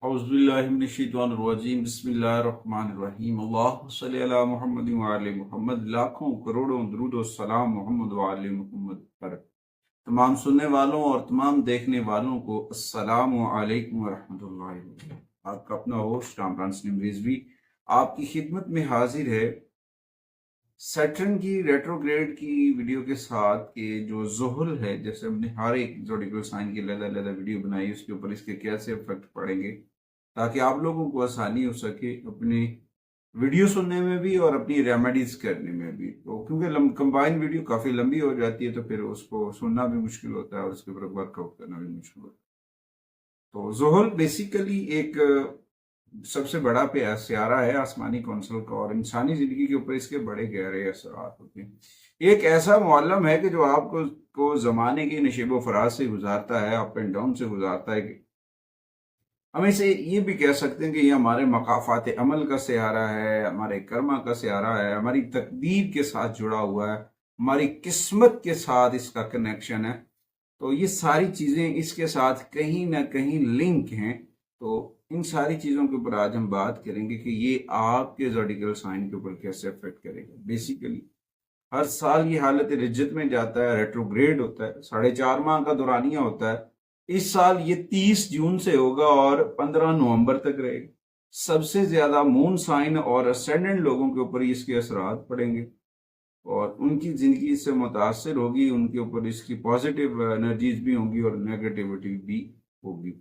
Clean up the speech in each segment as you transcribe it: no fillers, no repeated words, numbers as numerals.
औज़ुबिल्लाहिमिनश्शैतानिर्रजीम बिस्मिल्लाहिर्रहमानिर्रहीम अल्लाहुम्मा सल्लि अला मुहम्मद व आले मुहम्मद। लाखों करोड़ों दुरूद व सलाम मोहम्मद व आले मुहम्मद पर। तमाम सुनने वालों और तमाम देखने वालों को अस्सलामु अलैकुम व रहमतुल्लाहि व बरकातहू। आपका अपना होस्ट कामरान सलीम रिजवी आपकी खिदमत में हाजिर है सैटर्न की रेट्रोग्रेड की वीडियो के साथ कि जो ज़ुहल है, जैसे हमने हर एक ज़ोडिएकल साइन की अलग अलग वीडियो बनाई, उसके ऊपर इसके कैसे इफेक्ट पड़ेंगे ताकि आप लोगों को आसानी हो सके अपनी वीडियो सुनने में भी और अपनी रेमेडीज करने में भी। तो क्योंकि कंबाइन वीडियो काफ़ी लंबी हो जाती है तो फिर उसको सुनना भी मुश्किल होता है और उसके ऊपर वर्कआउट करना भी मुश्किल होता है। तो ज़ुहल बेसिकली एक सबसे बड़ा सियारा है आसमानी कौंसल का और इंसानी जिंदगी के ऊपर इसके बड़े गहरे असरात होते हैं। एक ऐसा मुअल्लम है कि जो आपको को जमाने की नशेबो फराज से गुजारता है, अप एंड डाउन से गुजारता है। हम इसे ये भी कह सकते हैं कि ये हमारे मकाफात अमल का सहारा है, हमारे कर्मा का सहारा है, हमारी तकदीर के साथ जुड़ा हुआ है, हमारी किस्मत के साथ इसका कनेक्शन है। तो ये सारी चीज़ें इसके साथ कहीं ना कहीं लिंक हैं। तो इन सारी चीज़ों के ऊपर आज हम बात करेंगे कि ये आपके ज़ोडिएकल साइन के ऊपर कैसे अफेक्ट करेगा। बेसिकली हर साल ये हालत रिज्जत में जाता है, रेट्रोग्रेड होता है, 4.5 माह का दौरानिया होता है। इस साल ये 30 जून से होगा और 15 नवंबर तक रहेगा। सबसे ज्यादा मून साइन और असेंडेंट लोगों के ऊपर इसके असरात पड़ेंगे और उनकी जिंदगी से मुतासर होगी, उनके ऊपर इसकी पॉजिटिव एनर्जीज भी होंगी और नेगेटिविटी भी होगी।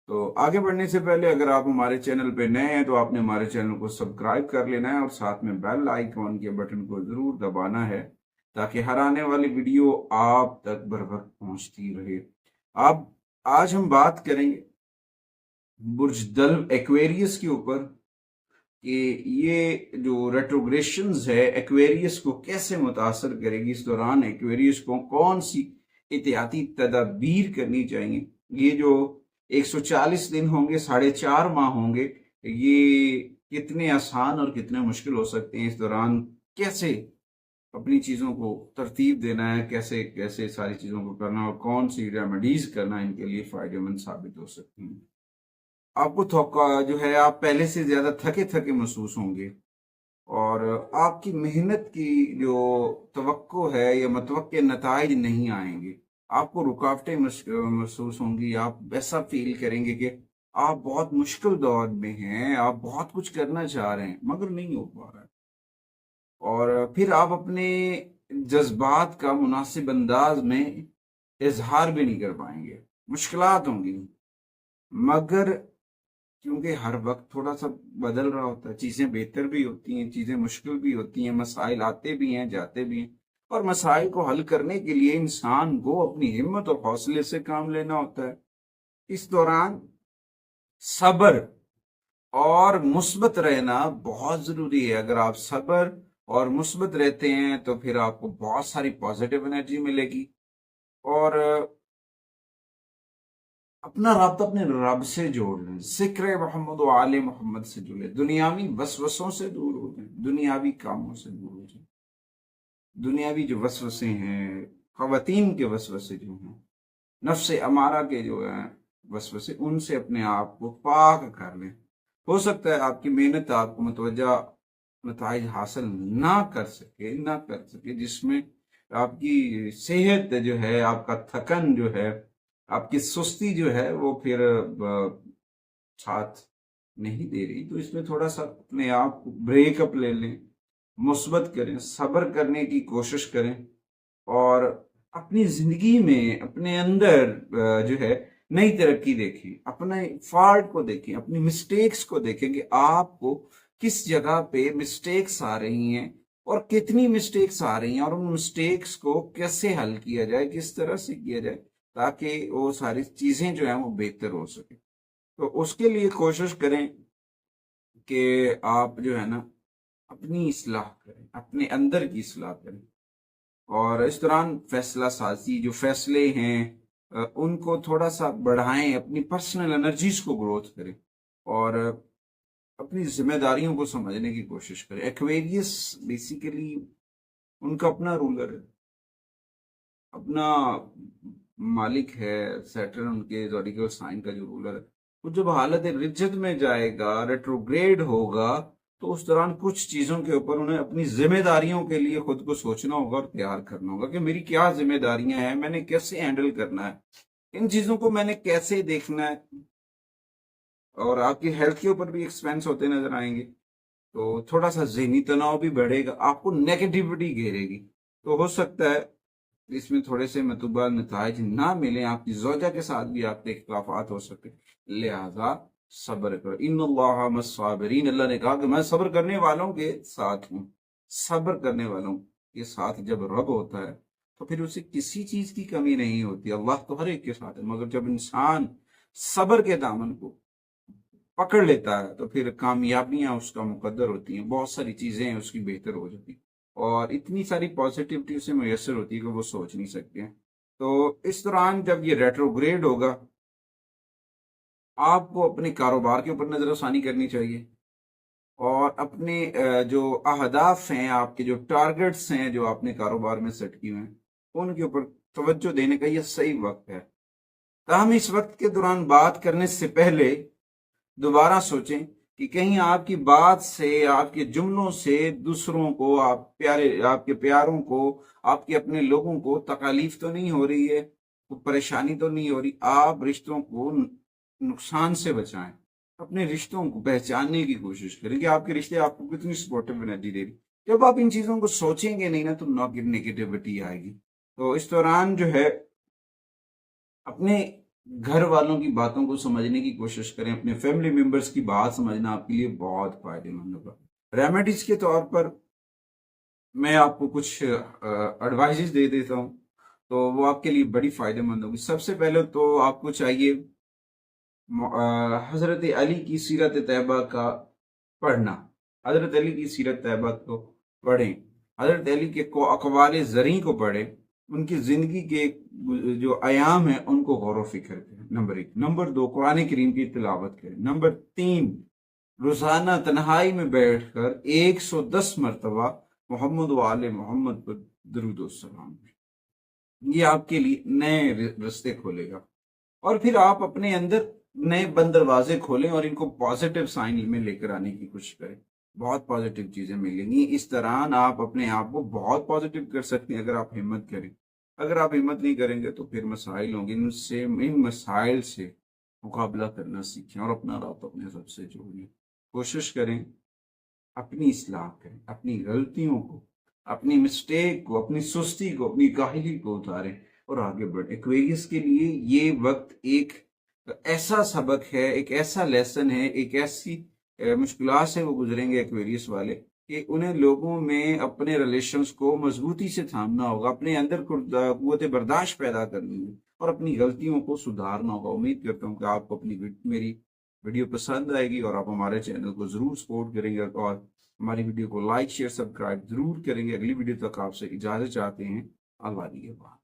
तो आगे बढ़ने से पहले अगर आप हमारे चैनल पे नए हैं तो आपने हमारे चैनल को सब्सक्राइब कर लेना है और साथ में बेल आइकॉन के बटन को जरूर दबाना है ताकि हर आने वाली वीडियो आप तक बर वक्त पहुंचती रहे। अब आज हम बात करेंगे बुर्ज दल्व एक्वेरियस के ऊपर कि ये जो रेट्रोग्रेशंस है एक्वेरियस को कैसे मुतासर करेगी। इस दौरान एक्वेरियस को कौन सी एहतियाती तदाबीर करनी चाहिए। ये जो 140 दिन होंगे, 4.5 माह होंगे, ये कितने आसान और कितने मुश्किल हो सकते हैं। इस दौरान कैसे अपनी चीज़ों को तरतीब देना है, कैसे कैसे सारी चीज़ों को करना और कौन सी रेमेडीज करना इनके लिए फ़ायदेमंद साबित हो सकती हैं। आपको थका जो है, आप पहले से ज़्यादा थके थके महसूस होंगे और आपकी मेहनत की जो तवक्को है या मतवक्के नताइज नहीं आएंगे। आपको रुकावटें महसूस होंगी। आप ऐसा फील करेंगे कि आप बहुत मुश्किल दौर में हैं, आप बहुत कुछ करना चाह रहे हैं मगर नहीं हो पा रहा है। और फिर आप अपने जज्बात का मुनासिब अंदाज में इजहार भी नहीं कर पाएंगे। मुश्किलात होंगी मगर क्योंकि हर वक्त थोड़ा सा बदल रहा होता है, चीज़ें बेहतर भी होती हैं, चीज़ें मुश्किल भी होती हैं, मसाइल आते भी हैं जाते भी हैं और मसाइल को हल करने के लिए इंसान को अपनी हिम्मत और हौसले से काम लेना होता है। इस दौरान सब्र और मुस्बत रहना बहुत ज़रूरी है। अगर आप सब्र और मुस्बत रहते हैं तो फिर आपको बहुत सारी पॉजिटिव एनर्जी मिलेगी और अपना राब्ता अपने रब से जोड़ लें, जिक्र मोहम्मद व आले मोहम्मद से जुड़े, दुनियावी वसवसों से दूर हो जाए, दुनियावी कामों से दूर हो जाए। दुनियावी जो वसवसे हैं, खवातीन के वसवसे जो हैं, नफ्स अमारा के जो हैं वसवसे, उनसे अपने आप को पाक कर लें। हो सकता है आपकी मेहनत आपको मुतवज्जा नताइज हासिल ना कर सके, जिसमें आपकी सेहत जो है, आपका थकन जो है, आपकी सुस्ती जो है वो फिर साथ नहीं दे रही। तो इसमें थोड़ा सा अपने आप को ब्रेकअप ले लें, मुस्बत करें, सब्र करने की कोशिश करें और अपनी जिंदगी में अपने अंदर जो है नई तरक्की देखें, अपने फॉल्ट को देखें, अपनी मिस्टेक्स को देखें कि आपको किस जगह पे मिस्टेक्स आ रही हैं और कितनी मिस्टेक्स आ रही हैं और उन मिस्टेक्स को कैसे हल किया जाए, किस तरह से किया जाए ताकि वो सारी चीजें जो हैं वो बेहतर हो सके। तो उसके लिए कोशिश करें कि आप जो है ना अपनी इस्लाह करें, अपने अंदर की इस्लाह करें और इस दौरान फैसला साजी जो फैसले हैं उनको थोड़ा सा बढ़ाएं, अपनी पर्सनल एनर्जीज को ग्रोथ करें और अपनी जिम्मेदारियों को समझने की कोशिश करें। एक्वेरियस बेसिकली उनका अपना रूलर है, अपना मालिक है सैटर्न, उनके ज़ोडिएकल साइन का जो रूलर है। وہ جب حالت رجت میں جائے گا، ریٹروگریڈ ہوگا، تو اس دوران کچھ چیزوں کے اوپر انہیں اپنی ذمہ داریوں کے لیے خود کو سوچنا ہوگا اور تیار کرنا ہوگا کہ میری کیا ذمہ داریاں ہیں، میں نے کیسے ہینڈل کرنا ہے، ان چیزوں کو میں نے کیسے دیکھنا ہے. اور آپ کی ہیلتھ کے اوپر بھی ایکسپینس ہوتے نظر آئیں گے، تو تھوڑا سا ذہنی تناؤ بھی بڑھے گا، آپ کو نیگیٹیوٹی گھیرے گی. تو ہو سکتا ہے اس میں تھوڑے سے مطلوبہ نتائج نہ ملیں، آپ کی زوجہ کے ساتھ بھی آپ کے اختلافات ہو سکتے، لہذا صبر کرو. ان اللہ مع الصابرین، اللہ نے کہا کہ میں صبر کرنے والوں کے ساتھ ہوں. صبر کرنے والوں کے ساتھ جب رب ہوتا ہے تو پھر اسے کسی چیز کی کمی نہیں ہوتی. اللہ تو ہر ایک کے ساتھ ہے، مگر جب انسان صبر کے دامن کو پکڑ لیتا ہے تو پھر کامیابیاں اس کا مقدر ہوتی ہیں، بہت ساری چیزیں اس کی بہتر ہو جاتی ہیں، اور اتنی ساری پازیٹیوٹی اسے میسر ہوتی ہے کہ وہ سوچ نہیں سکتے ہیں. تو اس دوران جب یہ ریٹروگریڈ ہوگا، آپ کو اپنے کاروبار کے اوپر نظر ثانی کرنی چاہیے، اور اپنے جو اہداف ہیں، آپ کے جو ٹارگٹس ہیں جو آپ نے کاروبار میں سیٹ کیے ہیں، ان کے اوپر توجہ دینے کا یہ صحیح وقت ہے. تاہم اس وقت کے دوران بات کرنے سے پہلے دوبارہ سوچیں کہ کہیں آپ کی بات سے، آپ کے جملوں سے دوسروں کو، آپ کے پیاروں کو، آپ کے اپنے لوگوں کو تکالیف تو نہیں ہو رہی ہے، کوئی پریشانی تو نہیں ہو رہی. آپ رشتوں کو نقصان سے بچائیں، اپنے رشتوں کو پہچاننے کی کوشش کریں کہ آپ کے رشتے آپ کو کتنی سپورٹیو انرجی دے رہی. جب آپ ان چیزوں کو سوچیں گے نہیں نا تو نیگیٹیوٹی آئے گی. تو اس دوران جو ہے اپنے گھر والوں کی باتوں کو سمجھنے کی کوشش کریں، اپنے فیملی ممبرز کی بات سمجھنا آپ کے لیے بہت فائدہ مند ہوگا. ریمیڈیز کے طور پر میں آپ کو کچھ ایڈوائزز دے دیتا ہوں، تو وہ آپ کے لیے بڑی فائدہ مند ہوگی. سب سے پہلے تو آپ کو چاہیے حضرت علی کی سیرت طیبہ کا پڑھنا. حضرت علی کی سیرت طیبہ کو پڑھیں، حضرت علی کے اقوال زرعی کو پڑھیں، ان کی زندگی کے جو ایام ہیں ان کو غور و فکر کریں. نمبر 1. نمبر 2. قرآن کریم کی تلاوت کریں. نمبر 3. روزانہ تنہائی میں بیٹھ کر 110 مرتبہ محمد و آل محمد پر درود و سلام کریں. یہ آپ کے لیے نئے رستے کھولے گا، اور پھر آپ اپنے اندر نئے بند دروازے کھولیں اور ان کو پازیٹیو سائن میں لے کر آنے کی کوشش کریں. بہت پازیٹیو چیزیں ملیں گی اس دوران. آپ اپنے آپ کو بہت پازیٹیو کر سکتے ہیں اگر آپ ہمت کریں. اگر آپ ہمت نہیں کریں گے تو پھر مسائل ہوں گے. ان مسائل سے مقابلہ کرنا سیکھیں اور اپنا رابطہ اپنے رب سے جوڑیں. کوشش کریں اپنی اصلاح کریں، اپنی غلطیوں کو، اپنی مسٹیک کو، اپنی سستی کو، اپنی کاہلی کو اتاریں اور آگے بڑھیں. ایکویریس کے لیے یہ وقت ایک ایسا سبق ہے، ایک ایسا لیسن ہے، ایک ایسی مشکلات سے وہ گزریں گے ایکویریس والے کہ انہیں لوگوں میں اپنے ریلیشنز کو مضبوطی سے تھامنا ہوگا، اپنے اندر قوت برداشت پیدا کرنی ہے اور اپنی غلطیوں کو سدھارنا ہوگا. امید کرتا ہوں کہ آپ کو میری ویڈیو پسند آئے گی اور آپ ہمارے چینل کو ضرور سپورٹ کریں گے اور ہماری ویڈیو کو لائک، شیئر، سبسکرائب ضرور کریں گے. اگلی ویڈیو تک آپ سے اجازت چاہتے ہیں. اللہ نگہبان.